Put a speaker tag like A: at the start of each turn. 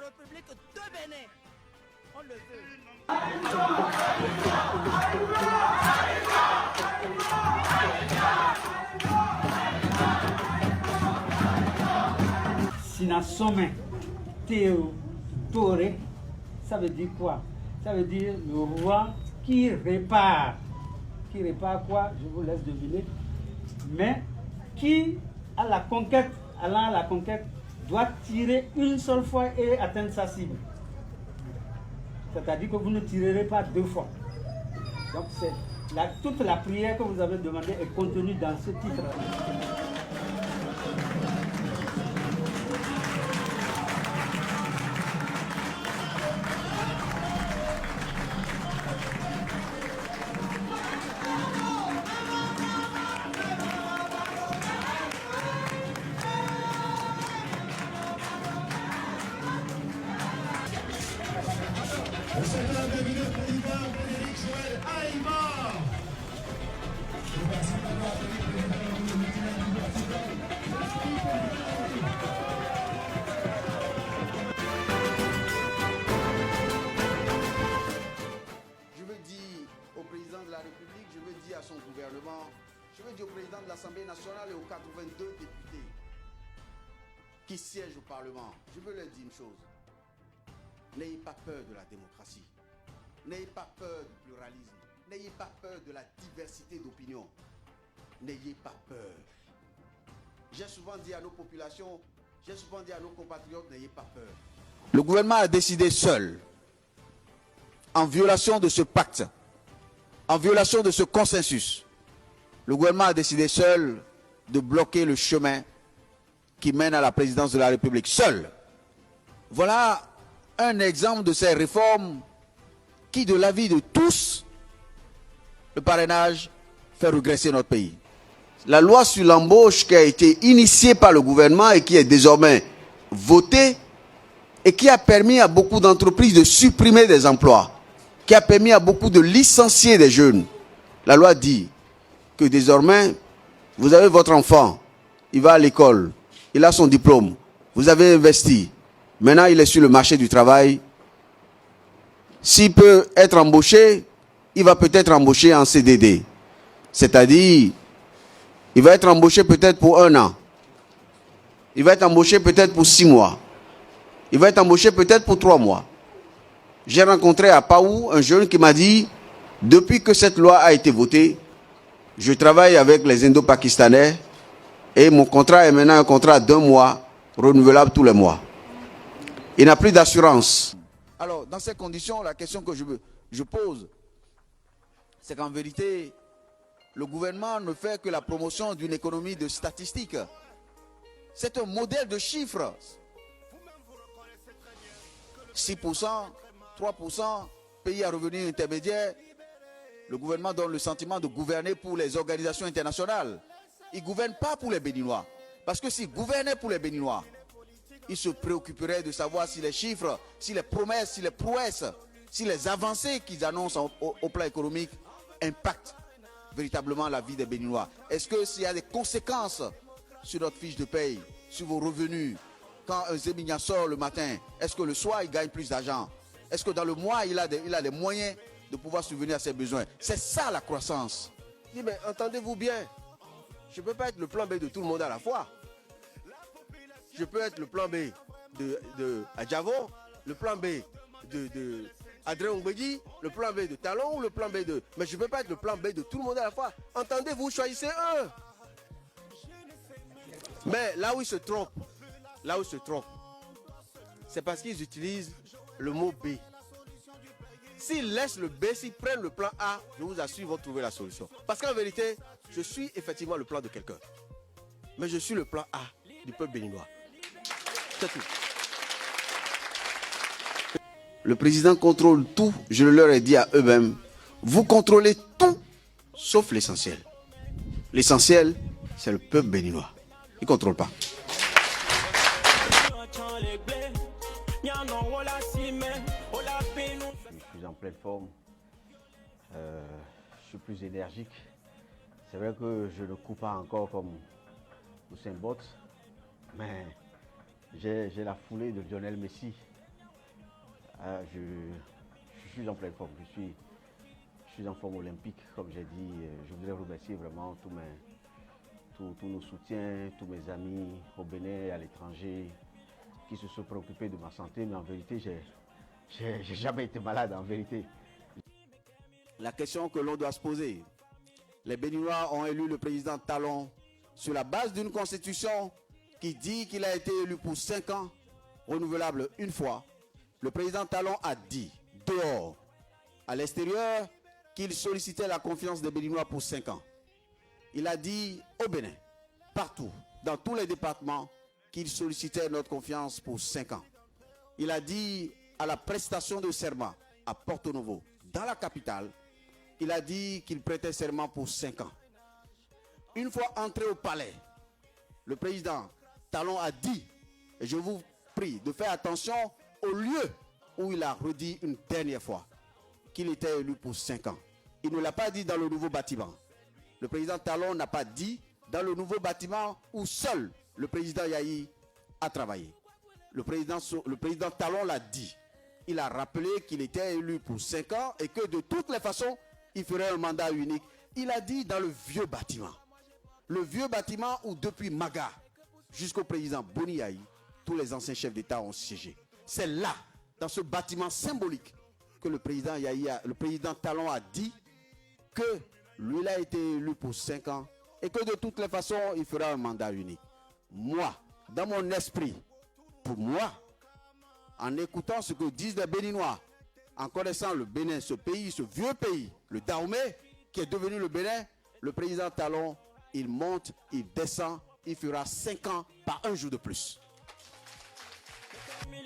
A: République de Bénin. On le veut.
B: Sina Sommet Théo Toré, ça veut dire quoi? Ça veut dire le roi qui répare. Qui répare quoi? Je vous laisse deviner. Mais qui, à la conquête, allant à la conquête, doit tirer une seule fois et atteindre sa cible. C'est-à-dire que vous ne tirerez pas deux fois. Donc toute la prière que vous avez demandée est contenue dans ce titre.
C: Je veux dire au président de la République, je veux dire à son gouvernement, je veux dire au président de l'Assemblée nationale et aux 82 députés qui siègent au Parlement, je veux leur dire une chose. N'ayez pas peur de la démocratie. N'ayez pas peur du pluralisme. N'ayez pas peur de la diversité d'opinions. N'ayez pas peur. J'ai souvent dit à nos populations, j'ai souvent dit à nos compatriotes, n'ayez pas peur. Le gouvernement a décidé seul, en violation de ce pacte, en violation de ce consensus. Le gouvernement a décidé seul de bloquer le chemin qui mène à la présidence de la République. Seul. Voilà un exemple de ces réformes qui, de l'avis de tous, le parrainage fait regresser notre pays. La loi sur l'embauche qui a été initiée par le gouvernement et qui est désormais votée et qui a permis à beaucoup d'entreprises de supprimer des emplois, qui a permis à beaucoup de licencier des jeunes. La loi dit que désormais, vous avez votre enfant, il va à l'école, il a son diplôme, vous avez investi, maintenant il est sur le marché du travail. S'il peut être embauché, il va peut-être embaucher en CDD. C'est-à-dire, il va être embauché peut-être pour 1 an. Il va être embauché peut-être pour 6 mois. Il va être embauché peut-être pour 3 mois. J'ai rencontré à Paou un jeune qui m'a dit, depuis que cette loi a été votée, je travaille avec les Indo-Pakistanais et mon contrat est maintenant un contrat d'1 mois, renouvelable tous les mois. Il n'a plus d'assurance. Alors, dans ces conditions, la question que je pose, c'est qu'en vérité, le gouvernement ne fait que la promotion d'une économie de statistiques. C'est un modèle de chiffres. 6%, 3%, pays à revenus intermédiaires. Le gouvernement donne le sentiment de gouverner pour les organisations internationales. Il ne gouverne pas pour les Béninois. Parce que s'il gouvernait pour les Béninois, il se préoccuperait de savoir si les chiffres, si les promesses, si les prouesses, si les avancées qu'ils annoncent au plan économique impactent véritablement la vie des Béninois. Est-ce que s'il y a des conséquences sur notre fiche de paye, sur vos revenus, quand un Zémigna sort le matin, est-ce que le soir il gagne plus d'argent? Est-ce que dans le mois il a des moyens de pouvoir subvenir à ses besoins? C'est ça la croissance. Je dis, mais entendez-vous bien, je ne peux pas être le plan B de tout le monde à la fois. Je peux être le plan B de Adjavo, le plan B de Adrien Ongbedi, le plan B de Talon ou le plan B de... Mais je ne peux pas être le plan B de tout le monde à la fois. Entendez-vous, choisissez un. Mais là où ils se trompent, c'est parce qu'ils utilisent le mot B. S'ils laissent le B, s'ils prennent le plan A, je vous assure, ils vont trouver la solution. Parce qu'en vérité, je suis effectivement le plan de quelqu'un. Mais je suis le plan A du peuple béninois. C'est tout. Le président contrôle tout, je leur ai dit à eux-mêmes, vous contrôlez tout, sauf l'essentiel. L'essentiel, c'est le peuple béninois. Il ne contrôle pas.
D: Je suis en pleine forme, je suis plus énergique. C'est vrai que je ne cours pas encore comme Usain Bolt, mais j'ai la foulée de Lionel Messi Je suis en pleine forme, je suis en forme olympique, comme j'ai dit. Je voudrais remercier vraiment tous nos soutiens, tous mes amis au Bénin et à l'étranger qui se sont préoccupés de ma santé, mais en vérité, j'ai jamais été malade, en vérité.
C: La question que l'on doit se poser, les Béninois ont élu le président Talon sur la base d'une constitution qui dit qu'il a été élu pour 5 ans, renouvelable une fois. Le président Talon a dit, dehors, à l'extérieur, qu'il sollicitait la confiance des Béninois pour 5 ans. Il a dit au Bénin, partout, dans tous les départements, qu'il sollicitait notre confiance pour 5 ans. Il a dit à la prestation de serment à Porto Novo, dans la capitale, il a dit qu'il prêtait serment pour 5 ans. Une fois entré au palais, le président Talon a dit, et je vous prie de faire attention au lieu où il a redit une dernière fois qu'il était élu pour 5 ans. Il ne l'a pas dit dans le nouveau bâtiment. Le président Talon n'a pas dit dans le nouveau bâtiment où seul le président Yahi a travaillé. Le président Talon l'a dit. Il a rappelé qu'il était élu pour 5 ans et que de toutes les façons, il ferait un mandat unique. Il a dit dans le vieux bâtiment. Le vieux bâtiment où depuis Maga jusqu'au président Boni Yahi, tous les anciens chefs d'État ont siégé. C'est là, dans ce bâtiment symbolique, que le président Talon a dit que lui, il a été élu pour 5 ans et que de toutes les façons, il fera un mandat unique. Moi, dans mon esprit, pour moi, en écoutant ce que disent les Béninois, en connaissant le Bénin, ce pays, ce vieux pays, le Dahomey, qui est devenu le Bénin, le président Talon, il monte, il descend, il fera 5 ans par un jour de plus.
A: Mais